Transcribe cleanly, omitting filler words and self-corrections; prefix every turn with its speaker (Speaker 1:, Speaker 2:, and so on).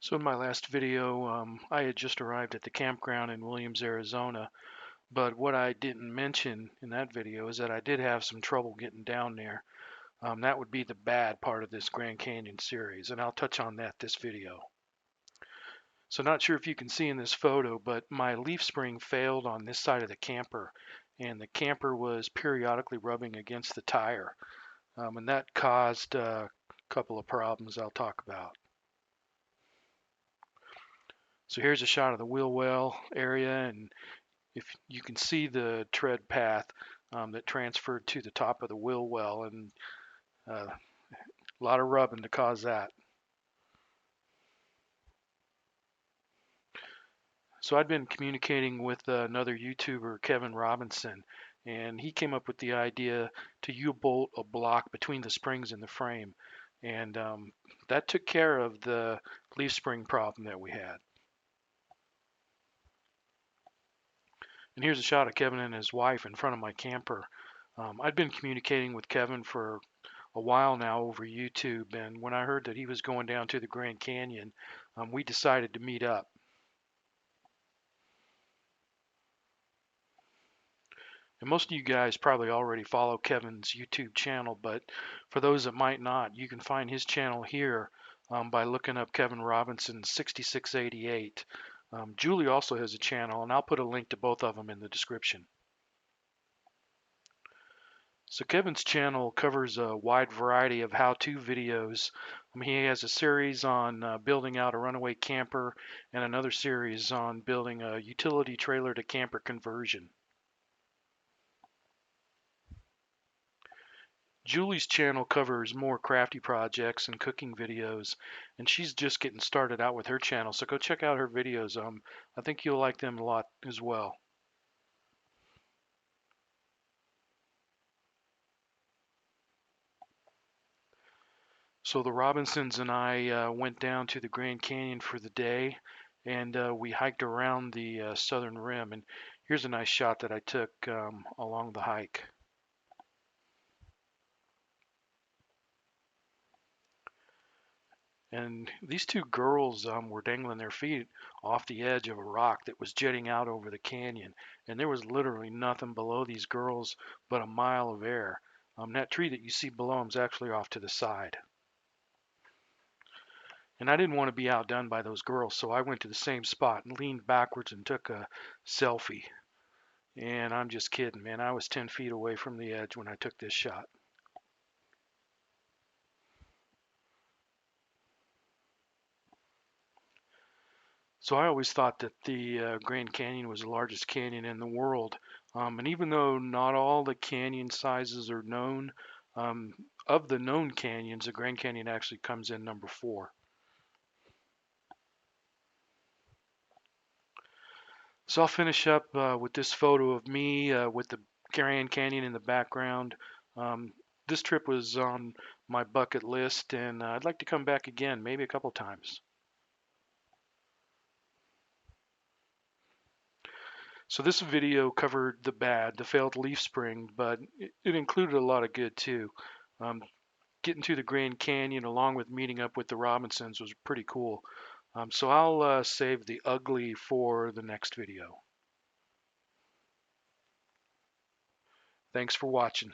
Speaker 1: So in my last video, I had just arrived at the campground in Williams, Arizona, but what I didn't mention in that video is that I did have some trouble getting down there. That would be the bad part of this Grand Canyon series, and I'll touch on that this video. So not sure if you can see in this photo, but my leaf spring failed on this side of the camper, and the camper was periodically rubbing against the tire, and that caused a couple of problems I'll talk about. So here's a shot of the wheel well area, and if you can see the tread path that transferred to the top of the wheel well, and a lot of rubbing to cause that. So I'd been communicating with another YouTuber, Kevin Robinson, and he came up with the idea to U-bolt a block between the springs and the frame, and that took care of the leaf spring problem that we had. And here's a shot of Kevin and his wife in front of my camper. I'd been communicating with Kevin for a while now over YouTube, and when I heard that he was going down to the Grand Canyon, we decided to meet up. And most of you guys probably already follow Kevin's YouTube channel, but for those that might not, you can find his channel here by looking up Kevin Robinson 6688. Julie also has a channel, and I'll put a link to both of them in the description. So Kevin's channel covers a wide variety of how-to videos. He has a series on building out a runaway camper and another series on building a utility trailer to camper conversion. Julie's channel covers more crafty projects and cooking videos, and she's just getting started out with her channel, so go check out her videos. I think you'll like them a lot as well. So the Robinsons and I went down to the Grand Canyon for the day, and we hiked around the southern rim. And here's a nice shot that I took along the hike. And these two girls were dangling their feet off the edge of a rock that was jetting out over the canyon. And there was literally nothing below these girls but a mile of air. That tree that you see below them is actually off to the side. And I didn't want to be outdone by those girls, so I went to the same spot and leaned backwards and took a selfie. And I'm just kidding, man. I was 10 feet away from the edge when I took this shot. So I always thought that the Grand Canyon was the largest canyon in the world. And even though not all the canyon sizes are known, um, of the known canyons, the Grand Canyon actually comes in number 4. So I'll finish up with this photo of me with the Grand Canyon in the background. Um, this trip was on my bucket list, and I'd like to come back again, maybe a couple times. So this video covered the bad, the failed leaf spring, but it included a lot of good too. Um, Getting to the Grand Canyon along with meeting up with the Robinsons was pretty cool. So I'll save the ugly for the next video. Thanks for watching.